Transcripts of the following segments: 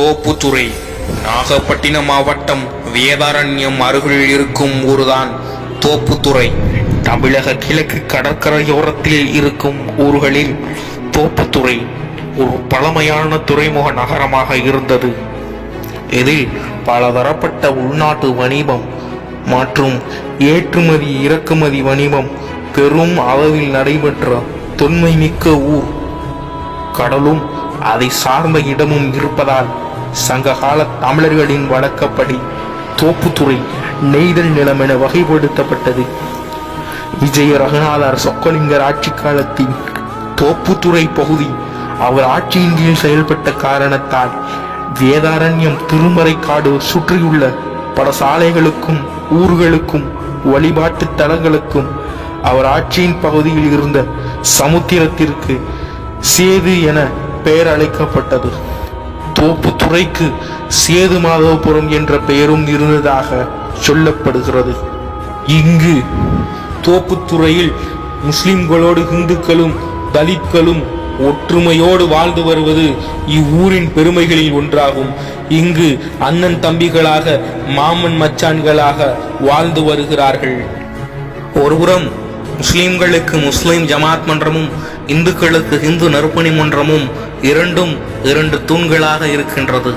தோப்புத்துறை நாகப்பட்டினம் மாவட்டம் வேதாரண்யம் அருகில் இருக்கும் ஊர்தான் தோப்புத்துறை. தமிழக கிழக்கு கடற்கரையோரத்தில் இருக்கும் ஊர்களில் தோப்புத்துறை ஒரு பழமையான துறைமுக நகரமாக இருந்தது. இதில் பலதரப்பட்ட உள்நாட்டு வணிகம் மற்றும் ஏற்றுமதி இறக்குமதி வணிகம் பெரும் அளவில் நடைபெற்ற தொன்மை மிக்க ஊர். கடலும் அதை சார்ந்த இடமும் இருப்பதால் சங்ககால தமிழர்களின் வழக்கப்படி தோப்புத்துறை நெய்தல் நிலம் என வகைப்படுத்தப்பட்டது. விஜய ரகுநாதர் சொக்கலிங்கர் ஆட்சி காலத்தில் தோப்புத்துறை பகுதி அவர் ஆட்சியின் கீழ் செயல்பட்ட காரணத்தால் வேதாரண்யம் திருமறைக்காடு சுற்றியுள்ள பல சாலைகளுக்கும் ஊர்களுக்கும் வழிபாட்டு தலங்களுக்கும் அவர் ஆட்சியின் பகுதியில் இருந்த சமுத்திரத்திற்கு சேது என பெயர் அழைக்கப்பட்டது. தோப்புத்துறைக்கு சேது மாதவபுரம் என்ற பெயரும் இருந்ததாக சொல்லப்படுகிறது. இங்கு தோப்புத்துறையில் முஸ்லிம்களோடு இந்துக்களும் தலித்களும் ஒற்றுமையோடு வாழ்ந்து வருவது இவ்வூரின் பெருமைகளில் ஒன்றாகும். இங்கு அண்ணன் தம்பிகளாக மாமன் மச்சான்களாக வாழ்ந்து வருகிறார்கள். ஒருபுறம் முஸ்லிம்களுக்கு முஸ்லிம் ஜமாத் மன்றமும் இந்துக்களுக்கு இந்து நற்பணி மன்றமும் இரண்டு தூண்களாக இருக்கின்றது.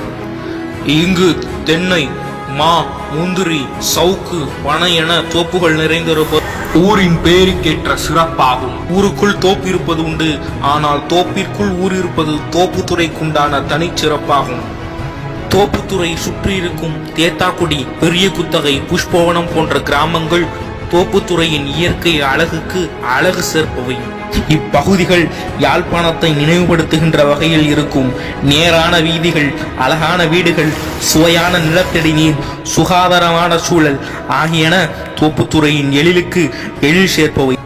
இங்கு தென்னை, மா, முந்திரி, சவுக்கு, பனை என தோப்புகள் நிறைந்திருப்பது ஊரின் பேருக்கேற்ற சிறப்பாகும். ஊருக்குள் தோப்பு இருப்பது உண்டு, ஆனால் தோப்பிற்குள் ஊர் இருப்பது தோப்புத்துறைக்குண்டான தனிச்சிறப்பாகும். தோப்புத்துறை சுற்றி இருக்கும் தேத்தாக்குடி, பெரிய குத்தகை, புஷ்பவனம் போன்ற கிராமங்கள் தோப்புத்துறையின் இயற்கை அழகுக்கு அழகு சேர்ப்பவை. இப்பகுதிகள் யாழ்ப்பாணத்தை நினைவுபடுத்துகின்ற வகையில் இருக்கும். நேரான வீதிகள், அழகான வீடுகள், சுவையான நிலத்தடி நீர், சுகாதாரமான சூழல் ஆகியன தோப்புத்துறையின் எழிலுக்கு எழில் சேர்ப்பவை.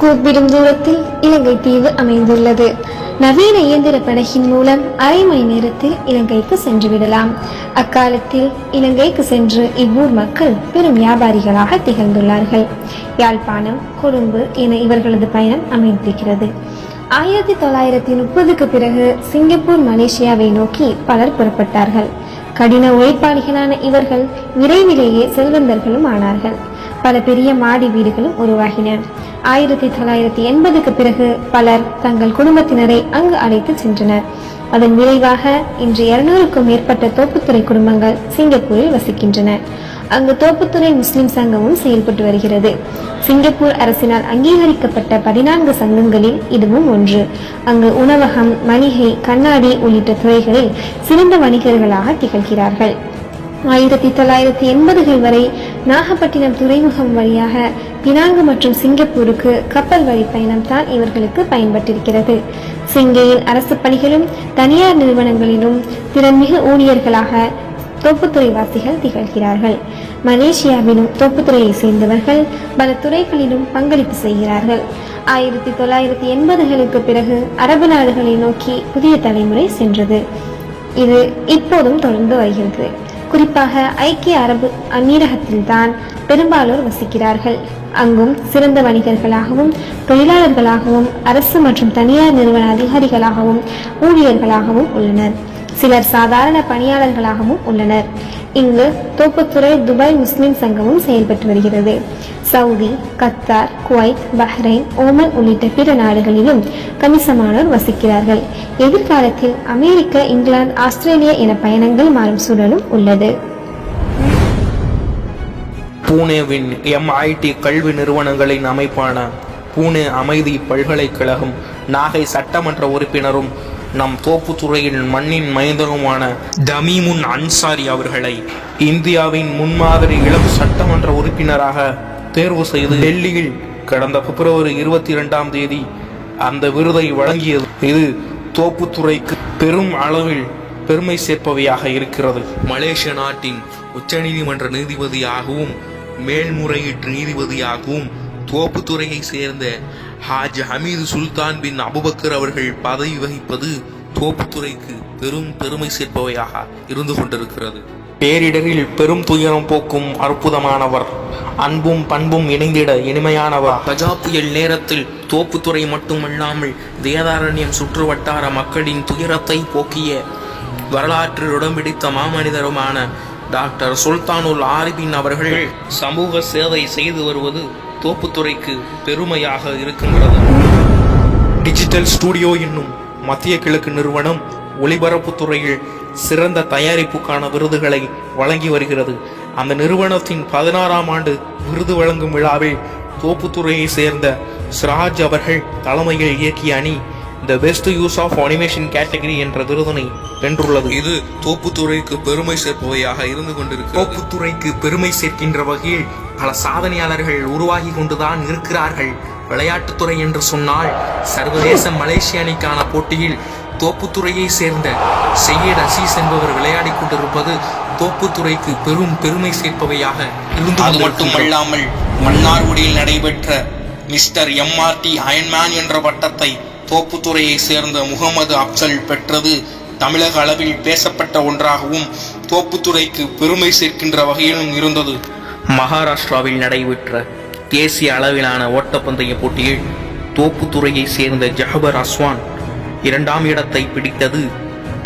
கூப்பிடும் தூரத்தில் இலங்கை தீவு அமைந்துள்ளது. நவீன இயந்திர படகின் மூலம் அரை மணி நேரத்தில் இலங்கைக்கு சென்று விடலாம். அக்காலத்தில் இலங்கைக்கு சென்று இவ்வூர் மக்கள் பெரும் வியாபாரிகளாக திகழ்ந்துள்ளார்கள். யாழ்ப்பாணம், கொழும்பு என இவர்களது பயணம் அமைந்திருக்கிறது. 1930க்கு பிறகு சிங்கப்பூர், மலேசியாவை நோக்கி பலர் புறப்பட்டார்கள். கடின உழைப்பாளிகளான இவர்கள் விரைவிலேயே செல்வந்தர்களும் ஆனார்கள். பல பெரிய மாடி வீடுகளும் உருவாகின. 1980க்கு பிறகு பலர் தங்கள் குடும்பத்தினரை அங்கு அழைத்து சென்றனர். அதன் விளைவாக இன்று 200க்கும் மேற்பட்ட தோப்புத்துறை குடும்பங்கள் சிங்கப்பூரில் வசிக்கின்றன. அங்கு தோப்புத்துறை முஸ்லிம் சங்கமும் செயல்பட்டு வருகிறது. சிங்கப்பூர் அரசினால் அங்கீகரிக்கப்பட்ட 14 சங்கங்களில் இதுவும் ஒன்று. அங்கு உணவகம், மளிகை, கண்ணாடி உள்ளிட்ட துறைகளில் சிறந்த வணிகர்களாக திகழ்கிறார்கள். 1980கள் வரை நாகப்பட்டினம் துறைமுகம் வழியாக பினாங்கு மற்றும் சிங்கப்பூருக்கு கப்பல் வழி பயணம் தான் இவர்களுக்கு பயன்பட்டிருக்கிறது. சிங்கையில் அரசு பணிகளும் தனியார் நிறுவனங்களிலும் திறன்மிகு ஊழியர்களாக தோப்புத்துறை வாசிகள் திகழ்கிறார்கள். மலேசியாவிலும் தோப்புத்துறையை சேர்ந்தவர்கள் பல துறைகளிலும் பங்களிப்பு செய்கிறார்கள். 1980களுக்கு பிறகு அரபு நாடுகளை நோக்கி புதிய தலைமுறை சென்றது. இது இப்போதும் தொடர்ந்து வருகிறது. குறிப்பாக ஐக்கிய அரபு அமீரகத்தில்தான் பெரும்பாலோர் வசிக்கிறார்கள். அங்கும் சிறந்த வணிகர்களாகவும் தொழிலாளர்களாகவும் அரசு மற்றும் தனியார் நிறுவன அதிகாரிகளாகவும் ஊழியர்களாகவும் உள்ளனர். சிலர் சாதாரண பணியாளர்களாகவும் உள்ளனர். இங்கு தோப்புத்துறை துபாய் முஸ்லிம் சங்கமும் செயல்பட்டு வருகிறது. Saudi, Qatar, Kuwait, Bahrain, Oman உள்ளிட்ட பிற நாடுகளிலும் கணிசமானோர் வசிக்கிறார்கள். எதிர்காலத்தில் அமெரிக்க, இங்கிலாந்து, ஆஸ்திரேலியா என பயணங்கள் மாறும் சூழலும் உள்ளது. பூனேவின் MIT கல்வி நிறுவனங்களின் அமைப்பான பூனே அமைதி பல்கலைக்கழகம் நாகை சட்டமன்ற உறுப்பினரும் நம் தோப்புத்துறையின் மண்ணின் மைந்தருமான தமீமுன் அன்சாரி அவர்களை இந்தியாவின் முன்மாதிரி இளம் சட்டமன்ற உறுப்பினராக தேர்வு செய்து டெல்லியில் கடந்த பிப்ரவரி 22ஆம் தேதி அந்த விருதை வழங்கியது. இது தோப்புத்துறைக்கு பெரும் அளவில் பெருமை சேர்ப்பவையாக இருக்கிறது. மலேசிய நாட்டின் உச்சநீதிமன்ற நீதிபதியாகவும் மேல்முறையீட்டு நீதிபதியாகவும் தோப்புத்துறையை சேர்ந்த ஹாஜ் ஹமீது சுல்தான் பின் அபுபக்கர் அவர்கள் பதவி வகிப்பது தோப்புத்துறைக்கு பெரும் பெருமை சேர்ப்பவையாக இருந்து கொண்டிருக்கிறது. பேரிடரில் பெரும் துயரம் போக்கும் அற்புதமானவர், அன்பும் பண்பும் இணைந்திட இனிமையானவர். கஜா புயல் நேரத்தில் தோப்புத்துறை மட்டுமல்லாமல் வேதாரண்யம் சுற்றுவட்டார மக்களின் துயரத்தை போக்கிய வரலாற்றில் இடம் பிடித்த மாமனிதருமான டாக்டர் சுல்தானுல் ஆரிபின் அவர்கள் சமூக சேவை செய்து வருவது தோப்புத்துறைக்கு பெருமையாக இருக்கின்றது. டிஜிட்டல் ஸ்டுடியோ என்னும் மத்திய கிழக்கு நிறுவனம் ஒளிபரப்புத் துறையில் சிறந்த தயாரிப்புக்கான விருதுகளை வழங்கி வருகிறது. அந்த நிறுவனத்தின் 16ஆம் ஆண்டு விருது வழங்கும் விழாவில் தோப்புத்துறையை சேர்ந்த சிராஜ் அவர்கள் தலைமையில் இயக்கிய அணி the best use of animation category என்ற விருதினை வென்றுள்ளது. இது தோப்புத்துறைக்கு பெருமை சேர்ப்பவையாக இருந்து கொண்டிருக்கிறது. தோப்புத்துறைக்கு பெருமை சேர்க்கின்ற வகையில் பல சாதனையாளர்கள் உருவாகி கொண்டுதான் இருக்கிறார்கள். விளையாட்டுத்துறை என்று சொன்னால் சர்வதேச மலேசிய அணிக்கான போட்டியில் தோப்புத்துறையை சேர்ந்த செய்யட் அசீஸ் என்பவர் விளையாடி கொண்டிருப்பது தோப்புத்துறைக்கு பெரும் பெருமை சேர்ப்பவையாக இருந்து. அது மட்டுமல்லாமல் மன்னார்குடியில் நடைபெற்ற மிஸ்டர் MRT அயன்மேன் என்ற பட்டத்தை தோப்புத்துறையை சேர்ந்த முகமது அப்சல் பெற்றது தமிழக அளவில் பேசப்பட்ட ஒன்றாகவும் தோப்புத்துறைக்கு பெருமை சேர்க்கின்ற வகையிலும் இருந்தது. மகாராஷ்டிராவில் நடைபெற்ற தேசிய அளவிலான ஓட்டப்பந்தய போட்டியில் தோப்புத்துறையை சேர்ந்த ஜஹபர் அஸ்வான் 2ஆம் இடத்தை பிடித்தது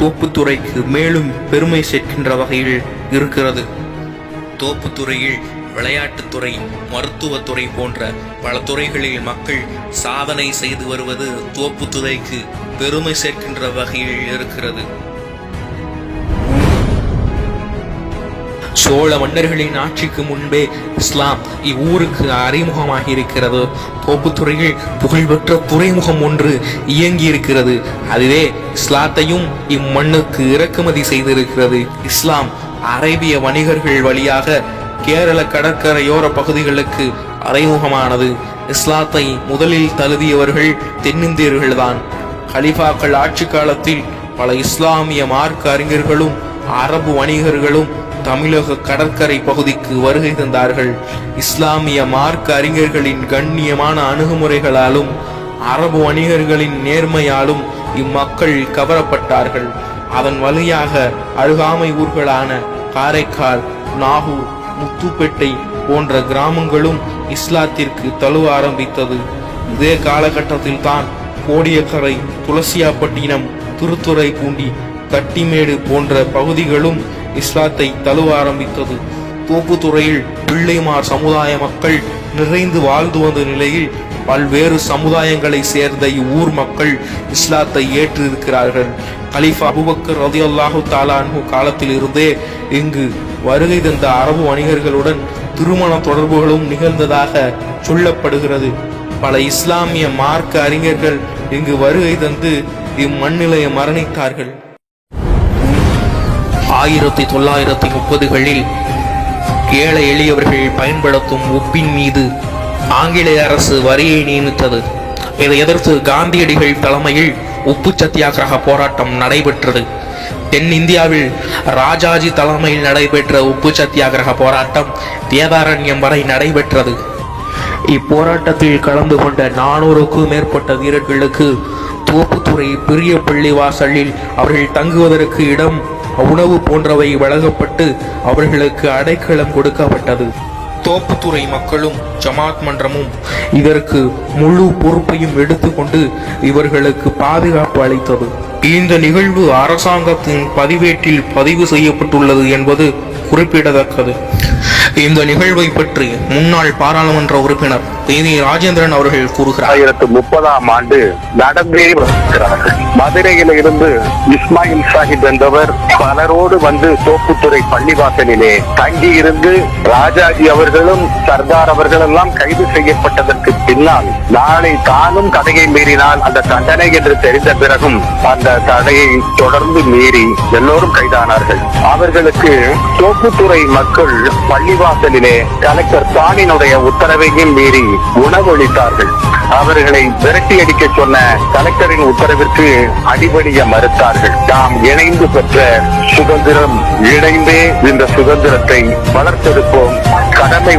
தோப்புத்துறைக்கு மேலும் பெருமை சேர்க்கின்ற வகையில் இருக்கிறது. தோப்புத்துறையில் விளையாட்டுத்துறை, மருத்துவத்துறை போன்ற பல துறைகளில் மக்கள் சாதனை செய்து வருவது தோப்புத்துறைக்கு பெருமை சேர்க்கின்ற வகையில் இருக்கிறது. சோழ மன்னர்களின் ஆட்சிக்கு முன்பே இஸ்லாம் இவ்வூருக்கு அறிமுகமாகி இருக்கிறது. தோப்புத்துறையில் புகழ்பெற்ற துறைமுகம் ஒன்று இயங்கி இருக்கிறது. அதுவே இஸ்லாத்தையும் இம்மண்ணுக்கு இறக்குமதி செய்திருக்கிறது. இஸ்லாம் அரேபிய வணிகர்கள் வழியாக கேரள கடற்கரையோர பகுதிகளுக்கு அறிமுகமானது. இஸ்லாத்தை முதலில் தழுவியவர்கள் தென்னிந்தியர்கள்தான். கலிஃபாக்கள் ஆட்சி காலத்தில் பல இஸ்லாமிய மார்க்க அறிஞர்களும் அரபு வணிகர்களும் தமிழக கடற்கரை பகுதிக்கு வருகை தந்தார்கள். இஸ்லாமிய மார்க்க அறிஞர்களின் கண்ணியமான அணுகுமுறைகளாலும் அரபு வணிகர்களின் நேர்மையாலும் இம்மக்கள் கவரப்பட்டார்கள். அதன் வழியாக அருகாமை ஊர்களான காரைக்கால், நாகூர், முத்துப்பேட்டை போன்ற கிராமங்களும் இஸ்லாத்திற்கு தழுவ ஆரம்பித்தது. இதே காலகட்டத்தில் தான் கோடியக்கரை, துளசியாப்பட்டினம், திருத்துறைப்பூண்டி, கட்டிமேடு போன்ற பகுதிகளும் இஸ்லாத்தை தழுவ ஆரம்பித்தது. தோப்புத்துறையில் பிள்ளைமார் சமுதாய மக்கள் நிறைந்து வாழ்ந்து வந்த நிலையில் பல்வேறு சமுதாயங்களை சேர்ந்த இவ்வூர் மக்கள் இஸ்லாத்தை ஏற்று இருக்கிறார்கள். கலீஃபா அபூபக்கர் ரலியல்லாஹு தஆலா அன்ஹு காலத்தில் இருந்தே இங்கு வருகை தந்த அரபு வணிகர்களுடன் திருமண தொடர்புகளும் நிகழ்ந்ததாக சொல்லப்படுகிறது. பல இஸ்லாமிய மார்க்க அறிஞர்கள் இங்கு வருகை தந்து இம்மண்ணிலைய மரணித்தார்கள். 1930களில் ஏழை எளியவர்கள் பயன்படுத்தும் உப்பின் மீது ஆங்கிலேய அரசு வரியை நியமித்தது. இதை எதிர்த்து காந்தியடிகள் தலைமையில் உப்பு சத்தியாகிரக போராட்டம் நடைபெற்றது. தென்னிந்தியாவில் ராஜாஜி தலைமையில் நடைபெற்ற உப்பு சத்தியாகிரக போராட்டம் வேதாரண்யம் வரை நடைபெற்றது. இப்போராட்டத்தில் கலந்து கொண்ட 400க்கும் மேற்பட்ட வீரர்களுக்கு தோப்புத்துறை பெரிய பள்ளிவாசலில் அவர்கள் தங்குவதற்கு இடம், உணவு போன்றவை வழங்கப்பட்டு அவர்களுக்கு அடைக்கலம் கொடுக்கப்பட்டது. தோப்புத்துறை மக்களும் ஜமாத் மன்றமும் இதற்கு முழு பொறுப்பையும் எடுத்துக்கொண்டு இவர்களுக்கு பாதுகாப்பு அளித்தது. இந்த நிகழ்வு அரசாங்கத்தின் பதிவேட்டில் பதிவு செய்யப்பட்டுள்ளது என்பது குறிப்பிடத்தக்கது. இந்த நிகழ்வை பற்றி முன்னாள் பாராளுமன்ற உறுப்பினர் தேனி ராஜேந்திரன் அவர்கள் கூறுகிறார். 1930ஆம் ஆண்டு நடந்தேறி வருகிறார்கள். மதுரையில இருந்து இஸ்மாயில் சாஹிப் என்பவர் பலரோடு வந்து தோப்புத்துறை பள்ளிவாசலிலே தங்கி இருந்து ராஜாஜி அவர்களும் சர்தார் அவர்கள் எல்லாம் கைது செய்யப்பட்டதற்கு பின்னால் நாளை தானும் தடையை மீறினால் அந்த தண்டனை என்று தெரிந்த பிறகும் அந்த தடையை தொடர்ந்து மீறி எல்லோரும் கைதானார்கள். அவர்களுக்கு தோப்புத்துறை மக்கள் பள்ளிவாசலிலே கலெக்டர் தானினுடைய உத்தரவையும் மீறி உணவளித்தார்கள். அவர்களை விரட்டி அடிக்க சொன்ன கலெக்டரின் உத்தரவிற்கு அடிபடிய மறுத்தார்கள். நாம் இணைந்து பெற்ற சுதந்திரம், இணைந்தே இந்த சுதந்திரத்தை வளர்த்தெடுப்போம். கடமை